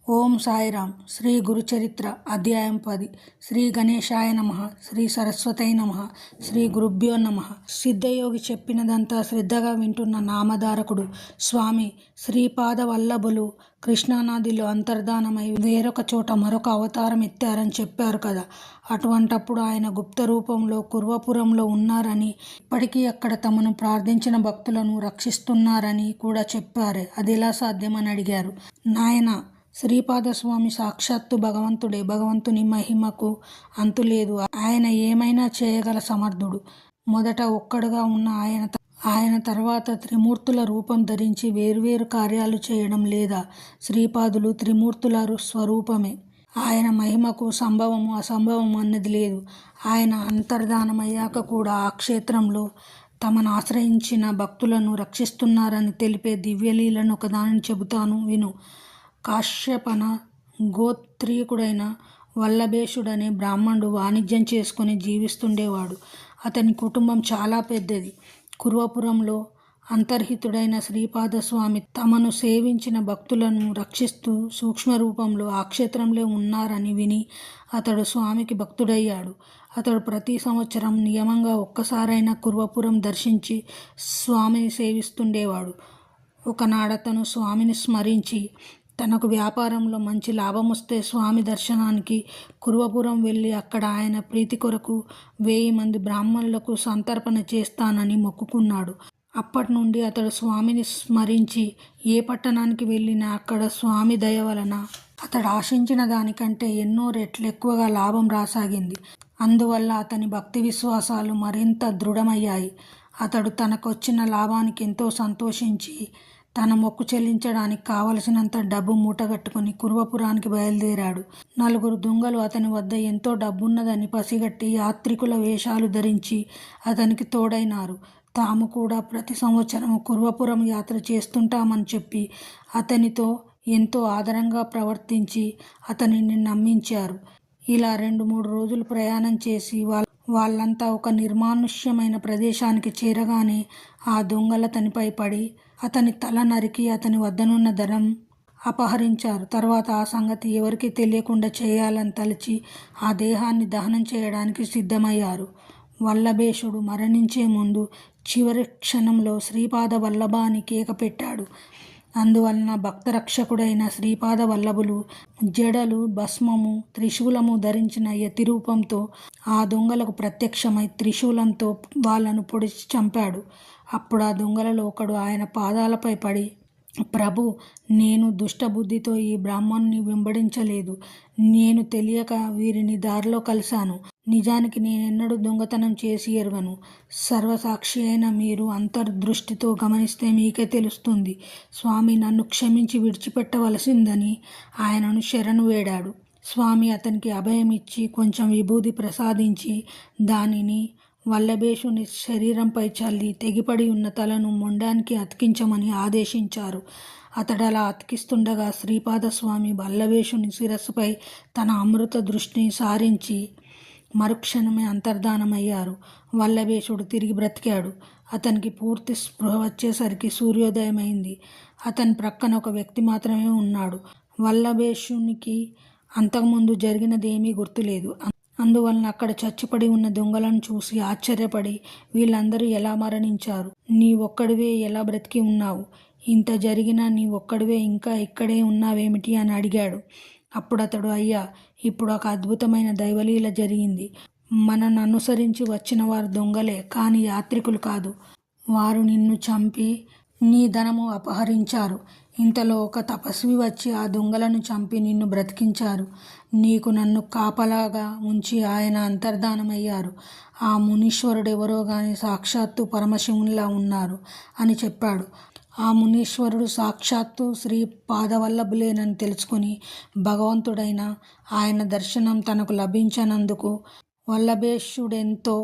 ఓం సాయిరామ్. శ్రీ గురుచరిత్ర అధ్యాయం 10. శ్రీ గణేశాయ నమః. శ్రీ సరస్వతై నమః. శ్రీ గురుభ్యో నమః. సిద్ధయోగి చెప్పినదంతా శ్రద్ధగా వింటున్న నామధారకుడు స్వామి శ్రీపాద వల్లభులు కృష్ణానదిలో అంతర్ధానమై వేరొక చోట మరొక అవతారం ఎత్తారని చెప్పారు కదా. అటువంటప్పుడు ఆయన గుప్త రూపంలో కుర్వపురంలో ఉన్నారని, ఇప్పటికీ అక్కడ తమను ప్రార్థించిన భక్తులను రక్షిస్తున్నారని కూడా చెప్పారు. అది ఎలా సాధ్యమని అడిగారు. నాయన, శ్రీపాదస్వామి సాక్షాత్తు భగవంతుడే. భగవంతుని మహిమకు అంతులేదు. ఆయన ఏమైనా చేయగల సమర్థుడు. మొదట ఒక్కడుగా ఉన్న ఆయన తర్వాత త్రిమూర్తుల రూపం ధరించి వేర్వేరు కార్యాలు చేయడం లేదా? శ్రీపాదులు త్రిమూర్తుల స్వరూపమే. ఆయన మహిమకు సంభవము అసంభవము అన్నది లేదు. ఆయన అంతర్ధానమయ్యాక కూడా ఆ క్షేత్రంలో తమను ఆశ్రయించిన భక్తులను రక్షిస్తున్నారని తెలిపే దివ్యలీలను ఒకదానిని చెబుతాను, విను. కాశ్యపన గోత్రీకుడైన వల్లభేషుడనే బ్రాహ్మణుడు వాణిజ్యం చేసుకుని జీవిస్తుండేవాడు. అతని కుటుంబం చాలా పెద్దది. కుర్వపురంలో అంతర్హితుడైన శ్రీపాదస్వామి తమను సేవించిన భక్తులను రక్షిస్తూ సూక్ష్మ రూపంలో ఆ క్షేత్రంలో ఉన్నారని విని అతడు స్వామికి భక్తుడయ్యాడు. అతడు ప్రతి సంవత్సరం నియమంగా ఒక్కసారైనా కుర్వపురం దర్శించి స్వామిని సేవిస్తుండేవాడు. ఒకనాడతను స్వామిని స్మరించి తనకు వ్యాపారంలో మంచి లాభం వస్తే స్వామి దర్శనానికి కుర్వపురం వెళ్ళి అక్కడ ఆయన ప్రీతి కొరకు 1000 మంది బ్రాహ్మణులకు సంతర్పణ చేస్తానని మొక్కుకున్నాడు. అప్పటి నుండి అతడు స్వామిని స్మరించి ఏ పట్టణానికి వెళ్ళినా అక్కడ స్వామి దయ వలన అతడు ఆశించిన దానికంటే ఎన్నో రెట్లు ఎక్కువగా లాభం రాసాగింది. అందువల్ల అతని భక్తి విశ్వాసాలు మరింత దృఢమయ్యాయి. అతడు తనకొచ్చిన లాభానికి ఎంతో సంతోషించి తన మొక్కు చెల్లించడానికి కావలసినంత డబ్బు మూటగట్టుకుని కుర్వపురానికి బయలుదేరాడు. 4 దొంగలు అతని వద్ద ఎంతో డబ్బున్నదని పసిగట్టి యాత్రికుల వేషాలు ధరించి అతనికి తోడైనారు. తాము కూడా ప్రతి సంవత్సరం కుర్వపురం యాత్ర చేస్తుంటామని చెప్పి అతనితో ఎంతో ఆదరంగా ప్రవర్తించి అతనిని నమ్మించారు. ఇలా 2-3 రోజులు ప్రయాణం చేసి వాళ్ళంతా ఒక నిర్మానుష్యమైన ప్రదేశానికి చేరగానే ఆ దొంగల అతనిపై పడి అతని తల నరికి అతని వద్దనున్న ధనం అపహరించారు. తర్వాత ఆ సంగతి ఎవరికీ తెలియకుండా చేయాలని తలచి ఆ దేహాన్ని దహనం చేయడానికి సిద్ధమయ్యారు. వల్లభేషుడు మరణించే ముందు చివరి క్షణంలో శ్రీపాద వల్లభ అని కేక పెట్టాడు. అందువలన భక్తరక్షకుడైన శ్రీపాద వల్లభులు జడలు, భస్మము, త్రిశూలము ధరించిన యతి రూపంతో ఆ దొంగలకు ప్రత్యక్షమై త్రిశూలంతో వాళ్ళను పొడిచి చంపాడు. అప్పుడు ఆ దొంగలలో ఒకడు ఆయన పాదాలపై పడి, ప్రభు, నేను దుష్టబుద్ధితో ఈ బ్రాహ్మణుని వెంబడించలేదు. నేను తెలియక వీరిని దారిలో కలిశాను. నిజానికి నేనెన్నడూ దొంగతనం చేసి ఎరుగను. సర్వసాక్షి అయిన మీరు అంతర్దృష్టితో గమనిస్తే మీకే తెలుస్తుంది. స్వామి నన్ను క్షమించి విడిచిపెట్టవలసిందని ఆయనను శరణు వేడాడు. స్వామి అతనికి అభయమిచ్చి కొంచెం విభూది ప్రసాదించి దానిని వల్లభేషుని శరీరంపై చల్లి తెగిపడి ఉన్న తలను మొండానికి అతికించమని ఆదేశించారు. అతడలా అతికిస్తుండగా శ్రీపాదస్వామి వల్లభేషుని శిరస్సుపై తన అమృత దృష్టిని సారించి మరుక్షణమే అంతర్ధానమయ్యారు. వల్లభేషుడు తిరిగి బ్రతికాడు. అతనికి పూర్తి స్పృహ వచ్చేసరికి సూర్యోదయమైంది. అతని ప్రక్కన ఒక వ్యక్తి మాత్రమే ఉన్నాడు. వల్లభేషునికి అంతకుముందు జరిగినదేమీ గుర్తులేదు. అందువలన అక్కడ చచ్చిపడి ఉన్న దొంగలను చూసి ఆశ్చర్యపడి, వీళ్ళందరూ ఎలా మరణించారు? నీ ఒక్కడివే ఎలా బ్రతికి ఉన్నావు? ఇంత జరిగినా నీ ఒక్కడివే ఇంకా ఇక్కడే ఉన్నావేమిటి అని అడిగాడు. అప్పుడు అతడు, అయ్యా, ఇప్పుడు ఒక అద్భుతమైన దైవలీల జరిగింది. మనను అనుసరించి వచ్చిన వారు దొంగలే, కానీ యాత్రికులు కాదు. వారు నిన్ను చంపి నీ ధనము అపహరించారు. ఇంతలో ఒక తపస్వి వచ్చి ఆ దొంగలను చంపి నిన్ను బ్రతికించారు. నీకు నన్ను కాపలాగా ఉంచి ఆయన అంతర్ధానమయ్యారు. ఆ మునీశ్వరుడెవరో గాని సాక్షాత్తు పరమశివునిలా ఉన్నారు అని చెప్పాడు. ఆ మునీశ్వరుడు సాక్షాత్తు శ్రీ పాదవల్లభులేనని తెలుసుకుని భగవంతుడైన ఆయన దర్శనం తనకు లభించనందుకు వల్లభేషుడెంతో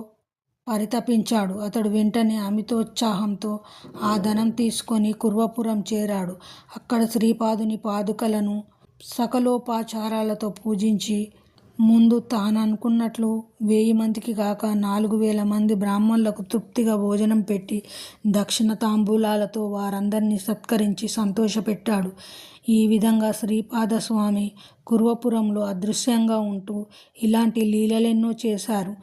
పరితపించాడు. అతడు వెంటనే అమితోత్సాహంతో ఆ ధనం తీసుకొని కుర్వపురం చేరాడు. అక్కడ శ్రీపాదుని పాదుకలను సకలోపచారాలతో పూజించి ముందు తాను అనుకున్నట్లు 1000 మందికి కాక 4000 మంది బ్రాహ్మణులకు తృప్తిగా భోజనం పెట్టి దక్షిణ తాంబూలాలతో వారందరినీ సత్కరించి సంతోషపెట్టాడు. ఈ విధంగా శ్రీపాదస్వామి కుర్వపురంలో అదృశ్యంగా ఉంటూ ఇలాంటి లీలలెన్నో చేశారు.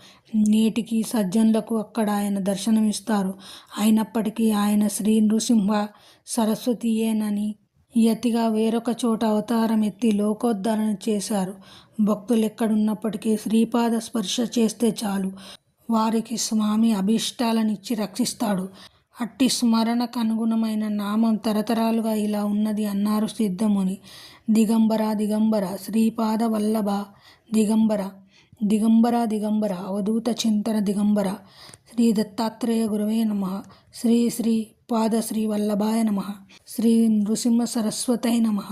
నేటికి సజ్జనులకు అక్కడ ఆయన దర్శనమిస్తారు. అయినప్పటికీ ఆయన శ్రీ నృసింహ సరస్వతీయేనని యతిగా వేరొక చోట అవతారం ఎత్తి లోకోద్ధరణ చేశారు. భక్తులెక్కడున్నప్పటికీ శ్రీపాద స్పర్శ చేస్తే చాలు వారికి స్వామి అభీష్టాలనిచ్చి రక్షిస్తాడు. అట్టి స్మరణకు అనుగుణమైన నామం తరతరాలుగా ఇలా ఉన్నది అన్నారు సిద్ధముని. దిగంబర దిగంబర శ్రీపాద వల్లభ దిగంబర దిగంబర దిగంబర అవధూత చింతన దిగంబర. శ్రీ దత్తాత్రేయ గురవే నమః. శ్రీ శ్రీ పాద శ్రీ వల్లభాయ నమః. శ్రీ నృసింహ సరస్వతై నమః.